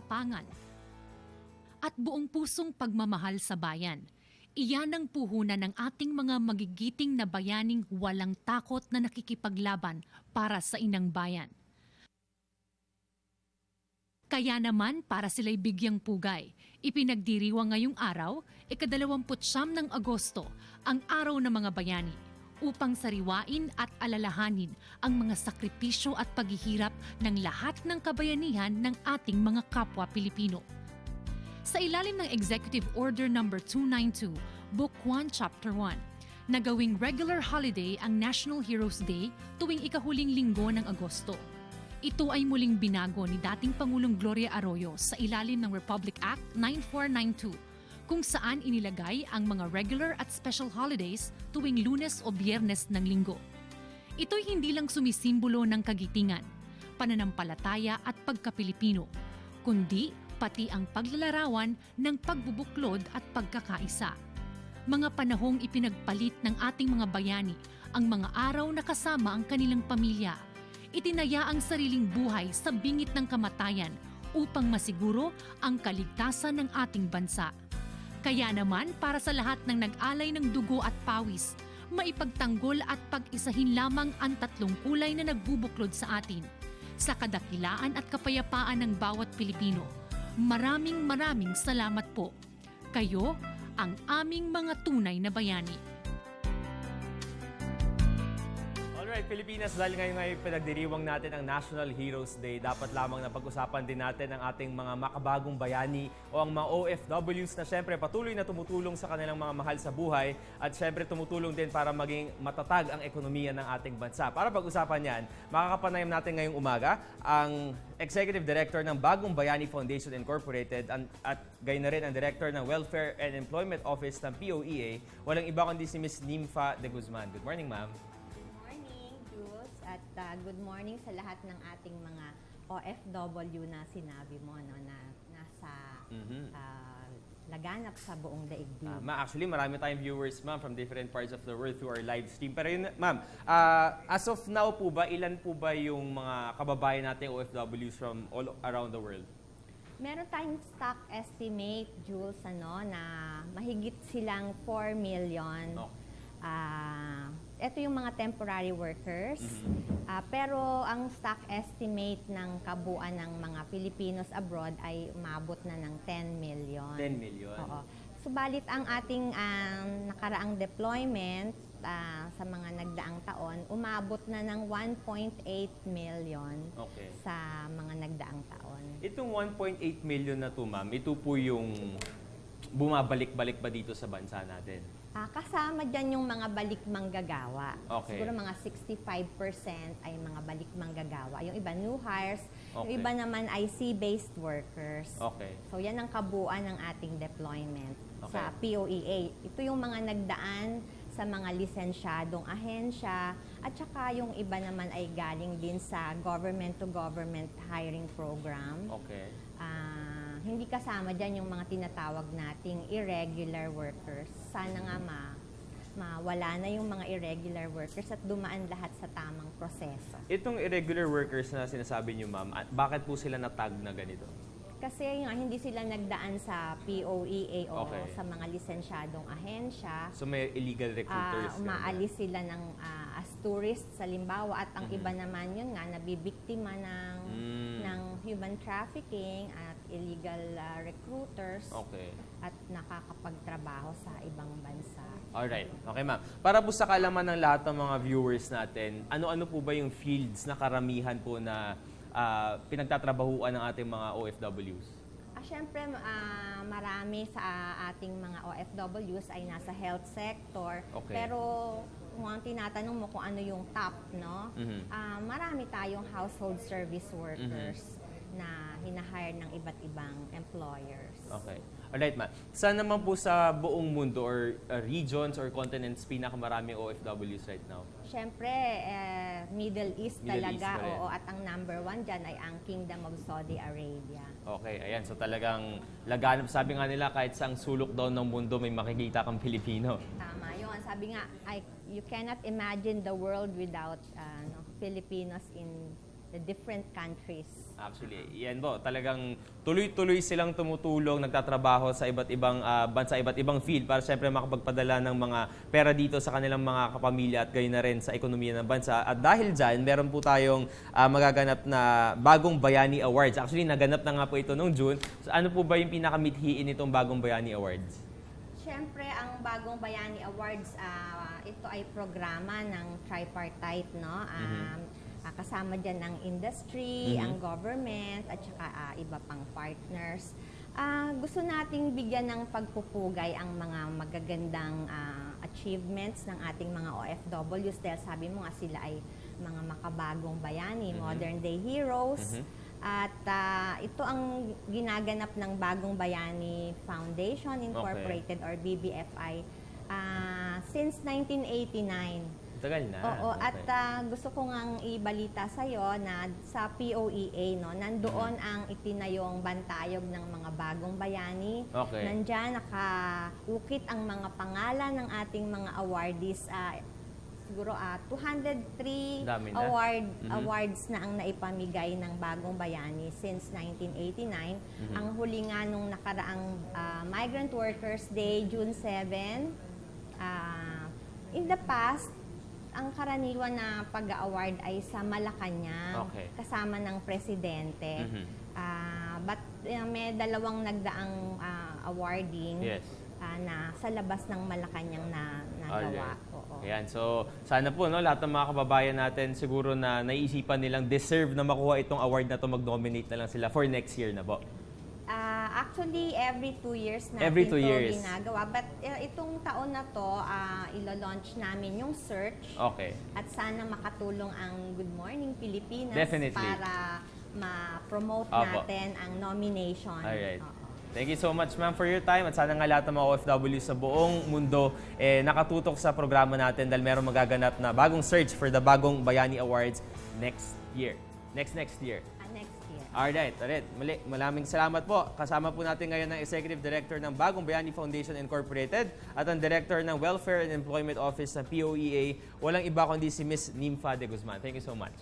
katapangan at buong pusong pagmamahal sa bayan. Iyan ang puhunan ng ating mga magigiting na bayaning walang takot na nakikipaglaban para sa inang bayan. Kaya naman para sila'y bigyang pugay, ipinagdiriwang ngayong araw, ika-29 ng Agosto, ang Araw ng Mga Bayani, upang sariwain at alalahanin ang mga sakripisyo at paghihirap ng lahat ng kabayanihan ng ating mga kapwa Pilipino. Sa ilalim ng Executive Order No. 292, Book 1, Chapter 1, nagawing regular holiday ang National Heroes Day tuwing ikahuling linggo ng Agosto. Ito ay muling binago ni dating Pangulong Gloria Arroyo sa ilalim ng Republic Act 9492, kung saan inilagay ang mga regular at special holidays tuwing Lunes o Biyernes ng linggo. Ito'y hindi lang sumisimbolo ng kagitingan, pananampalataya at pagka-Pilipino, kundi pati ang paglalarawan ng pagbubuklod at pagkakaisa. Mga panahong ipinagpalit ng ating mga bayani ang mga araw na kasama ang kanilang pamilya. Itinaya ang sariling buhay sa bingit ng kamatayan upang masiguro ang kaligtasan ng ating bansa. Kaya naman para sa lahat ng nag-alay ng dugo at pawis, maipagtanggol at pag-isahin lamang ang tatlong kulay na nagbubuklod sa atin, sa kadakilaan at kapayapaan ng bawat Pilipino. Maraming salamat po. Kayo ang aming mga tunay na bayani. Alright, Pilipinas, dahil ngayon pinagdiriwang natin ang National Heroes Day, dapat lamang na pag-usapan din natin ang ating mga makabagong bayani o ang mga OFWs na syempre patuloy na tumutulong sa kanilang mga mahal sa buhay at syempre tumutulong din para maging matatag ang ekonomiya ng ating bansa. Para pag-usapan yan, makakapanayam natin ngayong umaga ang Executive Director ng Bagong Bayani Foundation Incorporated at gayon na rin ang Director ng Welfare and Employment Office ng POEA. Walang iba kundi si Ms. Nympha de Guzman. Good morning, ma'am. At good morning sa lahat ng ating mga OFW na sinabi mo, no, na nasa laganap sa buong daigdig. Actually, marami tayong viewers, ma'am, from different parts of the world through our live stream. Pero yun, ma'am, as of now po ba, ilan po ba yung mga kababayan nating OFWs from all around the world? Meron tayong stock estimate, Jules, na mahigit silang 4 million. Okay. Ito yung mga temporary workers. Pero ang stock estimate ng kabuuan ng mga Filipinos abroad ay umabot na ng 10 million. 10 million? Oo. Subalit ang ating nakaraang deployment sa mga nagdaang taon, umabot na ng 1.8 million sa mga nagdaang taon. Itong 1.8 million na to, ma'am, ito po yung bumabalik-balik ba dito sa bansa natin? Kasama dyan yung mga balik manggagawa. Okay. Siguro mga 65% ay mga balik manggagawa. Yung iba new hires, Okay. yung iba naman ay sea-based workers. Okay. So yan ang kabuuan ng ating deployment Okay. sa POEA. Ito yung mga nagdaan sa mga lisensyadong ahensya at saka yung iba naman ay galing din sa government-to-government hiring program. Okay. Hindi kasama dyan yung mga tinatawag nating irregular workers. Sana nga mawala na yung mga irregular workers at dumaan lahat sa tamang proseso. Itong irregular workers na sinasabi niyo, ma'am, bakit po sila natag na ganito? Kasi hindi sila nagdaan sa POEA o Okay. sa mga lisensyadong ahensya. So may illegal recruiters? Umaalis sila ng as tourists sa limbawa at ang iba naman yun nga nabibiktima ng human trafficking at illegal recruiters at nakakapagtrabaho sa ibang bansa. Alright. Okay, ma'am. Para po sa kalaman ng lahat ng mga viewers natin, ano-ano po ba yung fields na karamihan po na pinagtatrabahuan ng ating mga OFWs? Siyempre, marami sa ating mga OFWs ay nasa health sector. Okay. Pero kung ang tinatanong mo kung ano yung top, no? Marami tayong household service workers na hinahire ng iba't ibang employers. Okay. Alright, ma'am. Saan naman po sa buong mundo or regions or continents pinakamaraming OFWs right now? Siyempre, Middle East Middle East talaga. pa rin. Oo, at ang number 1 dyan ay ang Kingdom of Saudi Arabia. Okay, ayan. So talagang laganap. Sabi nga nila, kahit saang sulok daw ng mundo, may makikita kang Pilipino. Tama yun. Sabi nga, you cannot imagine the world without Filipinos in the different countries. Actually, yan po. Talagang tuloy-tuloy silang tumutulong, nagtatrabaho sa iba't ibang bansa, iba't ibang field para siyempre makapagpadala ng mga pera dito sa kanilang mga kapamilya at gayon na rin sa ekonomiya ng bansa. At dahil dyan, meron po tayong magaganap na Bagong Bayani Awards. Actually, naganap na nga po ito noong June. So, ano po ba yung pinakamithiin itong Bagong Bayani Awards? Siyempre, ang Bagong Bayani Awards, ito ay programa ng tripartite, no? Kasama dyan ang industry, ang government, at saka iba pang partners. Gusto nating bigyan ng pagpupugay ang mga magagandang achievements ng ating mga OFWs dahil sabi mo nga sila ay mga makabagong bayani, modern day heroes. At ito ang ginaganap ng Bagong Bayani Foundation Incorporated or BBFI since 1989. Tagal na. Oo, Okay. at gusto ko ngang ibalita sa'yo na sa POEA, no, nandoon ang itinayong bantayog ng mga bagong bayani. Okay. Nandyan nakaukit ang mga pangalan ng ating mga awardees. Siguro 203 Dami na. awards na ang naipamigay ng Bagong Bayani since 1989. Ang huli nga nung nakaraang Migrant Workers Day, June 7. In the past, ang karaniwan na pag-award ay sa Malacanang, Okay. kasama ng presidente. But may dalawang nagdaang awarding Yes. na sa labas ng Malacanang na nagawa. Alright. Oo. Ayan, so sana po no, lahat ng mga kababayan natin siguro na naiisipan nilang deserve na makuha itong award na to, mag-nominate na lang sila for next year na po. Actually, every 2 years natin Every 2 ito years. ginagawa. But itong taon na to, ilo-launch namin yung search. Okay. At sana makatulong ang Good Morning Pilipinas Definitely. para ma-promote Apo. natin ang nomination. Alright. Oo. Thank you so much, ma'am, for your time. At sana nga lahat ng mga OFW sa buong mundo nakatutok sa programa natin dahil meron magaganap na bagong search for the Bagong Bayani Awards next year. Next year. Next year. Alright. Muli, maraming salamat po. Kasama po natin ngayon ang Executive Director ng Bagong Bayani Foundation Incorporated at ang Director ng Welfare and Employment Office ng POEA. Walang iba kundi si Miss Nympha de Guzman. Thank you so much.